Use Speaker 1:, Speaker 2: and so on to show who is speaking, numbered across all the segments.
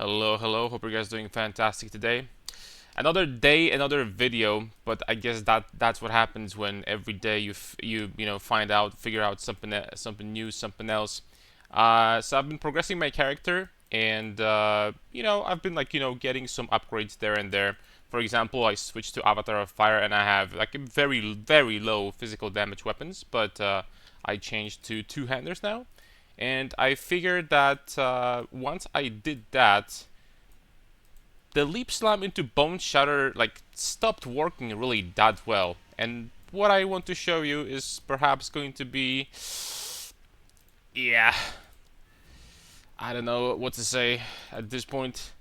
Speaker 1: Hello, hello. Hope you guys doing fantastic today. Another day, another video, but I guess that's what happens when every day you find out, figure out something new, something else. So I've been progressing my character, and I've been getting some upgrades there and there. For example, I switched to Avatar of Fire, and I have like a very low physical damage weapons, but I changed to two-handers now. And I figured that once I did that, the leap slam into bone shatter stopped working really that well. And what I want to show you is perhaps going to be, yeah, I don't know what to say at this point.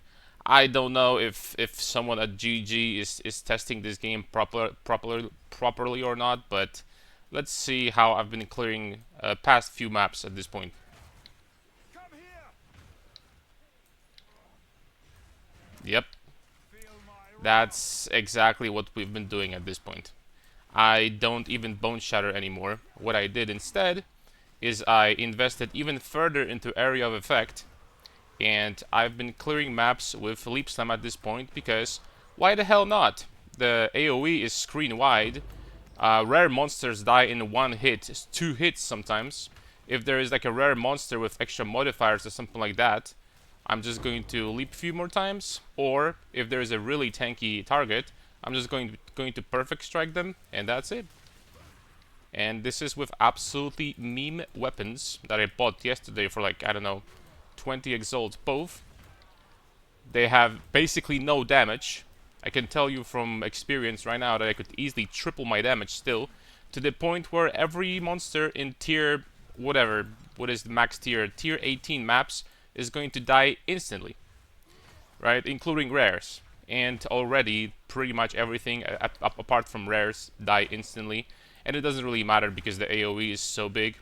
Speaker 1: I don't know if someone at GG is testing this game properly or not, but let's see how I've been clearing past few maps at this point. Yep, that's exactly what we've been doing at this point. I don't even bone shatter anymore. What I did instead is I invested even further into area of effect, and I've been clearing maps with leap slam at this point because why the hell not? The AoE is screen wide. Rare monsters die in one hit, two hits sometimes. If there is like a rare monster with extra modifiers or something like that, I'm just going to leap a few more times. Or if there is a really tanky target, I'm just going to perfect strike them, and that's it. And this is with absolutely meme weapons that I bought yesterday for like, I don't know, 20 exalts both. They have basically no damage. I can tell you from experience right now that I could easily triple my damage still, to the point where every monster in tier whatever, what is the max tier, tier 18 maps is going to die instantly, right? Including rares. And already pretty much everything apart from rares die instantly, and it doesn't really matter because the AoE is so big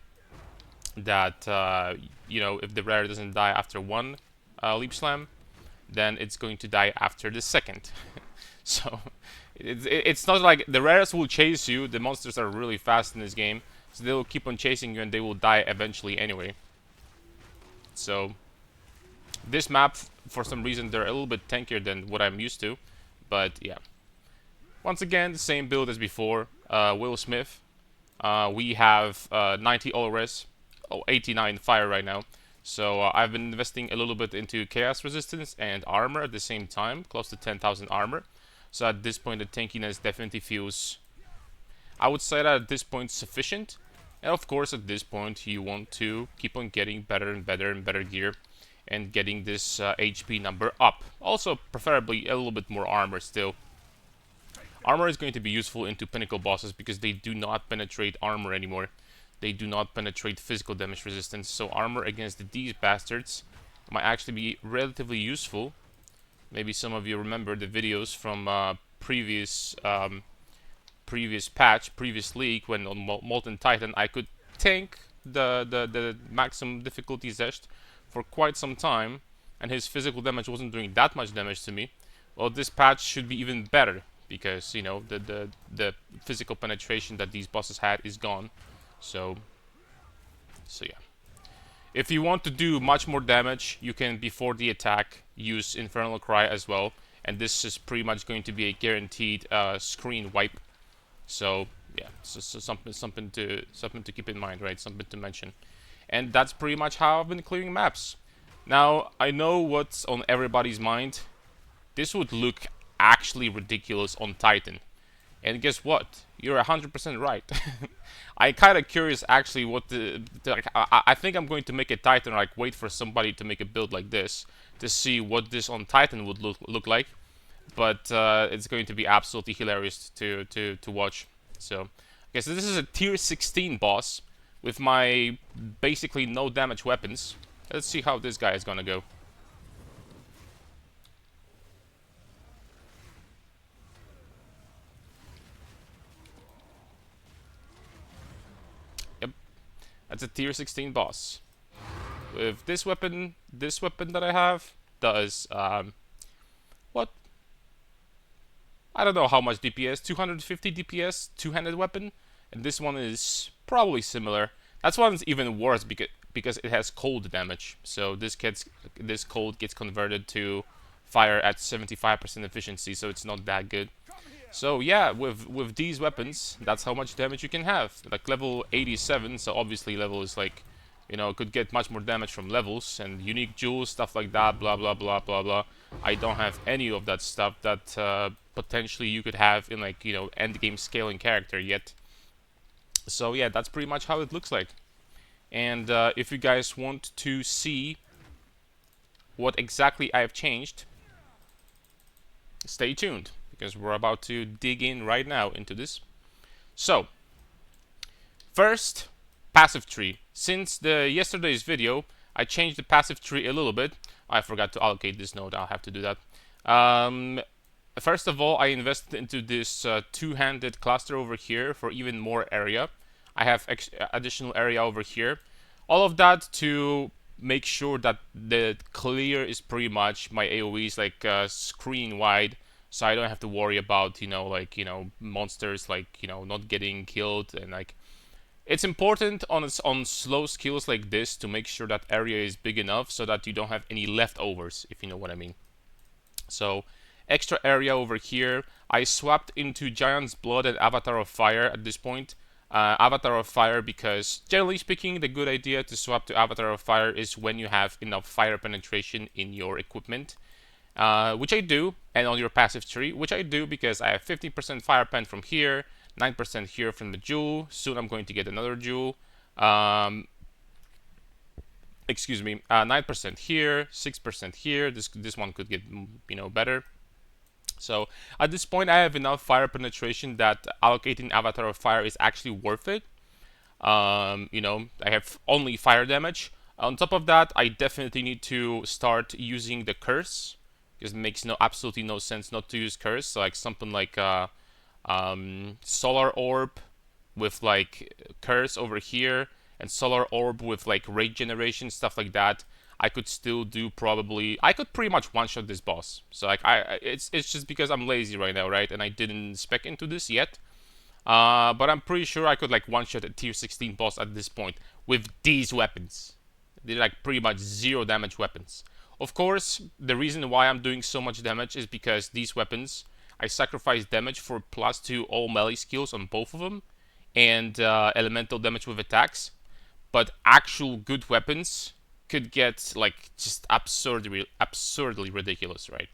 Speaker 1: that if the rare doesn't die after one leap slam, then it's going to die after the second. So it's not like the rares will chase you. The monsters are really fast in this game, so they will keep on chasing you and they will die eventually anyway. So this map, for some reason, they're a little bit tankier than what I'm used to, but yeah. Once again, the same build as before. Will Smith. We have 90 all res, 89 fire right now. So I've been investing a little bit into chaos resistance and armor at the same time, close to 10,000 armor. So at this point, the tankiness definitely feels, I would say that at this point, sufficient. And of course, at this point, you want to keep on getting better and better and better gear and getting this HP number up. Also, preferably a little bit more armor still. Armor is going to be useful into pinnacle bosses because they do not penetrate armor anymore. They do not penetrate physical damage resistance, so armor against these bastards might actually be relatively useful. Maybe some of you remember the videos from previous patch, previous league, when on Molten Titan I could tank the maximum difficulty Zest for quite some time, and his physical damage wasn't doing that much damage to me. Well, this patch should be even better because the physical penetration that these bosses had is gone. So yeah. If you want to do much more damage, you can, before the attack, use Infernal Cry as well, and this is pretty much going to be a guaranteed screen wipe. So yeah, so something to keep in mind, right? Something to mention. And that's pretty much how I've been clearing maps. Now, I know what's on everybody's mind. This would look actually ridiculous on Titan. And guess what? You're 100% right. I'm kind of curious actually what I think I'm going to make a Titan, like wait for somebody to make a build like this to see what this on Titan would look like. But it's going to be absolutely hilarious to watch. So, okay, so this is a tier 16 boss with my basically no damage weapons. Let's see how this guy is gonna go. Yep, that's a tier 16 boss. With this weapon that I have does what? I don't know how much DPS, 250 DPS, two-handed weapon, and this one is probably similar. That one's even worse because it has cold damage. So this cold gets converted to fire at 75% efficiency, so it's not that good. So yeah, with these weapons, that's how much damage you can have. Like level 87, so obviously level is like, you know, could get much more damage from levels and unique jewels, stuff like that, blah blah blah blah blah. I don't have any of that stuff that potentially you could have in like, you know, end game scaling character yet. So yeah, that's pretty much how it looks like. And if you guys want to see what exactly I've changed, stay tuned, because we're about to dig in right now into this. So, first, passive tree. Since the yesterday's video, I changed the passive tree a little bit. I forgot to allocate this node, I'll have to do that. First of all, I invested into this two-handed cluster over here for even more area. I have additional area over here. All of that to make sure that the clear is pretty much my AoEs like screen wide, so I don't have to worry about, you know, like, you know, monsters like, you know, not getting killed. And like, it's important on slow skills like this to make sure that area is big enough so that you don't have any leftovers, if you know what I mean. So extra area over here. I swapped into Giant's Blood and Avatar of Fire at this point. Avatar of Fire because, generally speaking, the good idea to swap to Avatar of Fire is when you have enough fire penetration in your equipment, which I do, and on your passive tree, which I do because I have 50% fire pen from here, 9% here from the jewel. Soon I'm going to get another jewel. Excuse me, 9% here, 6% here. This one could get, you know, better. So at this point, I have enough fire penetration that allocating Avatar of Fire is actually worth it. You know, I have only fire damage. On top of that, I definitely need to start using the curse, because it makes absolutely no sense not to use curse. So like something like solar orb with like curse over here, and solar orb with like rage generation, stuff like that. I could still do probably, I could pretty much one-shot this boss. So like it's just because I'm lazy right now, right? And I didn't spec into this yet. But I'm pretty sure I could like one-shot a tier 16 boss at this point with these weapons. They're like pretty much zero damage weapons. Of course, the reason why I'm doing so much damage is because these weapons, I sacrifice damage for +2 all melee skills on both of them, and elemental damage with attacks. But actual good weapons could get like just absurdly ridiculous, right?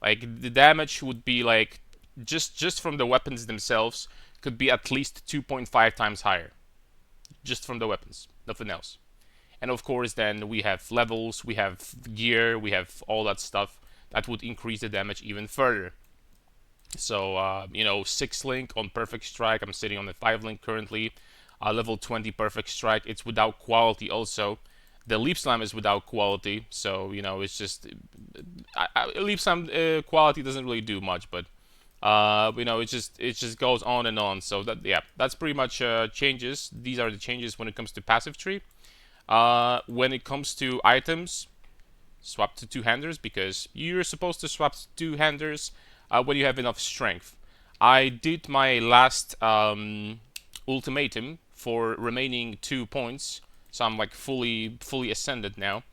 Speaker 1: Like the damage would be like just from the weapons themselves could be at least 2.5 times higher, just from the weapons, nothing else. And of course, then we have levels, we have gear, we have all that stuff that would increase the damage even further. So you know, 6 link on perfect strike. I'm sitting on the 5 link currently. Level 20 perfect strike. It's without quality also. The leap slam is without quality, so you know, it's just leap slam quality doesn't really do much, but you know, it just goes on and on. So that, yeah, that's pretty much changes. These are the changes when it comes to passive tree. When it comes to items, swap to two-handers, because you're supposed to swap to two-handers when you have enough strength. I did my last ultimatum for remaining 2 points, so I'm like fully ascended now.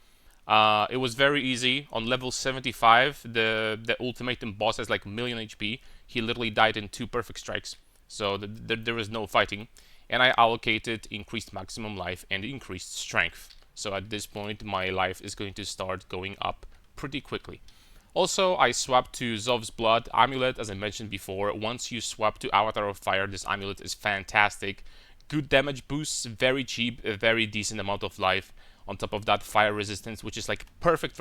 Speaker 1: It was very easy. On level 75, the ultimatum boss has like 1,000,000 HP. He literally died in 2 perfect strikes, so there was no fighting. And I allocated increased maximum life and increased strength. So at this point, my life is going to start going up pretty quickly. Also, I swapped to Zov's Blood Amulet, as I mentioned before. Once you swap to Avatar of Fire, this amulet is fantastic. Good damage boosts, very cheap, a very decent amount of life. On top of that, fire resistance, which is like perfect.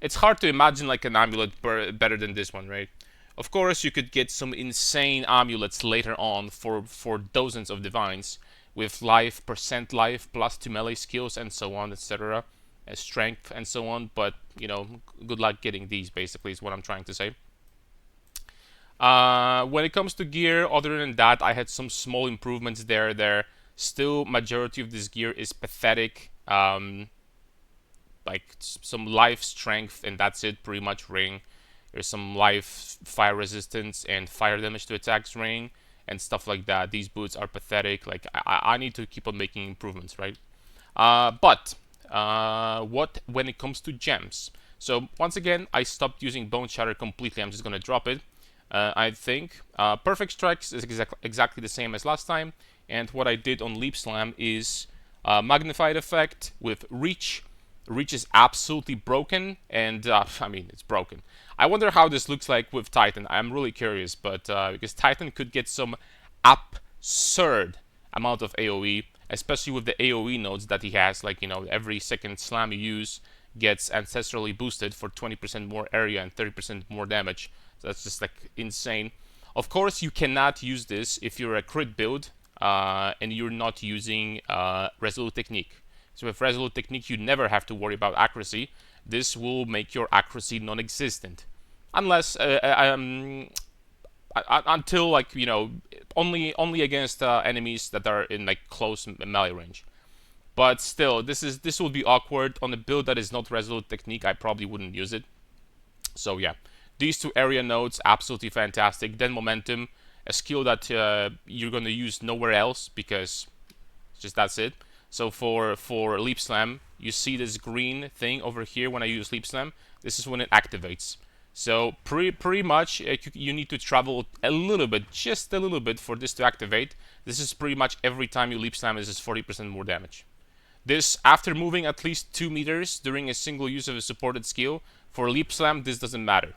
Speaker 1: It's hard to imagine like an amulet better than this one, right? Of course, you could get some insane amulets later on for dozens of divines with life, percent life, +2 melee skills, and so on, etc. Strength, and so on. But, you know, good luck getting these, basically, is what I'm trying to say. When it comes to gear, other than that, I had some small improvements there. Still, majority of this gear is pathetic. Like some life, strength, and that's it, pretty much ring. There's some life, fire resistance, and fire damage to attacks ring, and stuff like that. These boots are pathetic. Like, I need to keep on making improvements, right? But what when it comes to gems? So once again, I stopped using Bone Shatter completely. I'm just gonna drop it. I think Perfect Strikes is exactly the same as last time. And what I did on Leap Slam is Magnified Effect with Reach. Reach is absolutely broken, and I mean, it's broken. I wonder how this looks like with Titan. I'm really curious, but because Titan could get some absurd amount of AoE, especially with the AoE nodes that he has. Like, you know, every second slam you use gets ancestrally boosted for 20% more area and 30% more damage. So that's just like insane. Of course, you cannot use this if you're a crit build and you're not using Resolute Technique. So with Resolute Technique, you never have to worry about accuracy. This will make your accuracy non-existent. Unless, until, like, you know, only against enemies that are in like close melee range. But still, this will be awkward on a build that is not Resolute Technique. I probably wouldn't use it. So yeah, these two area nodes absolutely fantastic. Then Momentum, a skill that you're gonna use nowhere else because just that's it. So for Leap Slam, you see this green thing over here when I use Leap Slam. This is when it activates. So pretty much you need to travel a little bit, just a little bit, for this to activate. This is pretty much every time you Leap Slam, this is 40% more damage. This, after moving at least 2 meters during a single use of a supported skill, for Leap Slam this doesn't matter.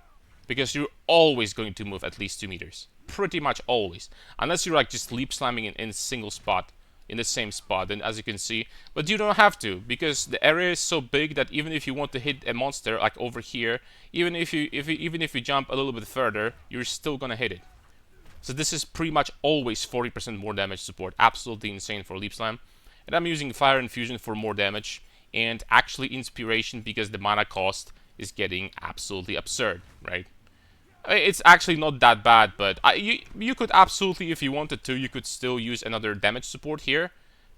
Speaker 1: Because you're always going to move at least 2 meters. Pretty much always. Unless you're like just Leap Slamming in a single spot. In the same spot, and as you can see, but you don't have to, because the area is so big that even if you want to hit a monster like over here, even if you jump a little bit further, you're still gonna hit it. So this is pretty much always 40% more damage support. Absolutely insane for Leap Slam. And I'm using Fire Infusion for more damage, and actually Inspiration because the mana cost is getting absolutely absurd, right? It's actually not that bad, but you could absolutely, if you wanted to, you could still use another damage support here.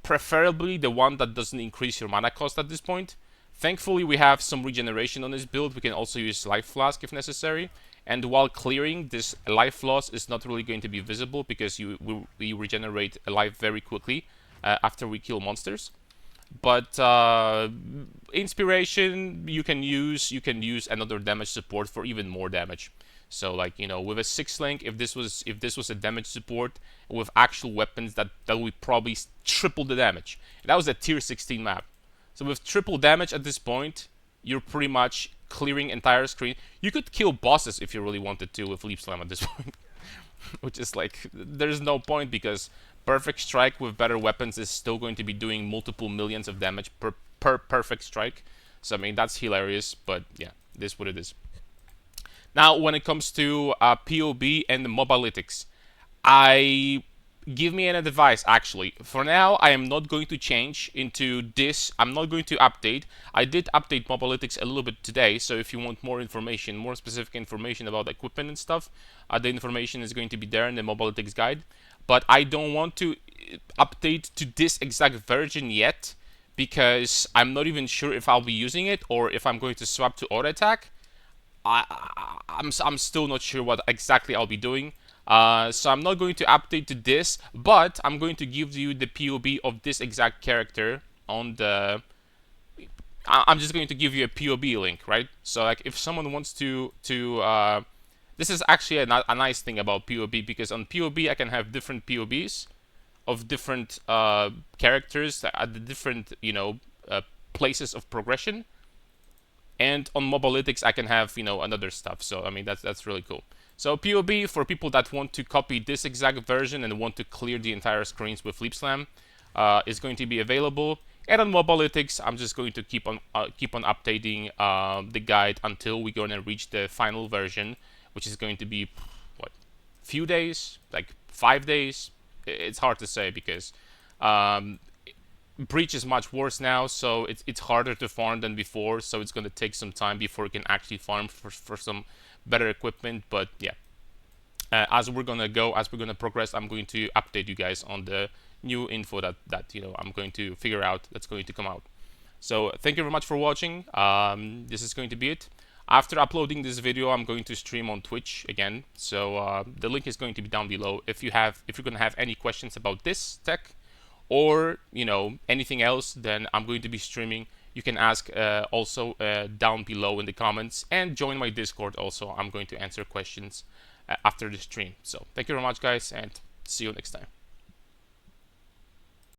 Speaker 1: Preferably the one that doesn't increase your mana cost at this point. Thankfully, we have some regeneration on this build. We can also use Life Flask if necessary. And while clearing, this life loss is not really going to be visible because we regenerate a life very quickly after we kill monsters. But Inspiration, you can use another damage support for even more damage. So, like, you know, with a 6 link, if this was a damage support with actual weapons, that would probably triple the damage. And that was a tier 16 map. So with triple damage at this point, you're pretty much clearing entire screen. You could kill bosses if you really wanted to with Leap Slam at this point. Which is like, there's no point because Perfect Strike with better weapons is still going to be doing multiple millions of damage per Perfect Strike. So I mean, that's hilarious, but yeah, this is what it is. Now, when it comes to POB and Mobalytics, give me an advice, actually. For now, I am not going to change into this. I'm not going to update. I did update Mobalytics a little bit today, so if you want more information, more specific information about equipment and stuff, the information is going to be there in the Mobalytics guide. But I don't want to update to this exact version yet, because I'm not even sure if I'll be using it or if I'm going to swap to auto attack. I'm still not sure what exactly I'll be doing. So I'm not going to update to this, but I'm going to give you the POB of this exact character on the... I'm just going to give you a POB link, right? So like if someone wants to this is actually a nice thing about POB, because on POB I can have different POBs of different characters at the different, you know, places of progression. And on Mobalytics, I can have, you know, another stuff. So, I mean, that's really cool. So, POB, for people that want to copy this exact version and want to clear the entire screens with Leap Slam, is going to be available. And on Mobalytics, I'm just going to keep on updating the guide until we're going to reach the final version, which is going to be, what, few days? Like 5 days? It's hard to say because... Breach is much worse now, so it's harder to farm than before, so it's going to take some time before you can actually farm for some better equipment. But yeah, as we're going to progress, I'm going to update you guys on the new info that you know, I'm going to figure out that's going to come out. So thank you very much for watching. This is going to be it. After uploading this video, I'm going to stream on Twitch again, so the link is going to be down below. If you're going to have any questions about this tech, or anything else, then I'm going to be streaming. You can ask also down below in the comments, and join my Discord also. I'm going to answer questions after the stream. So thank you very much, guys, and see you next time.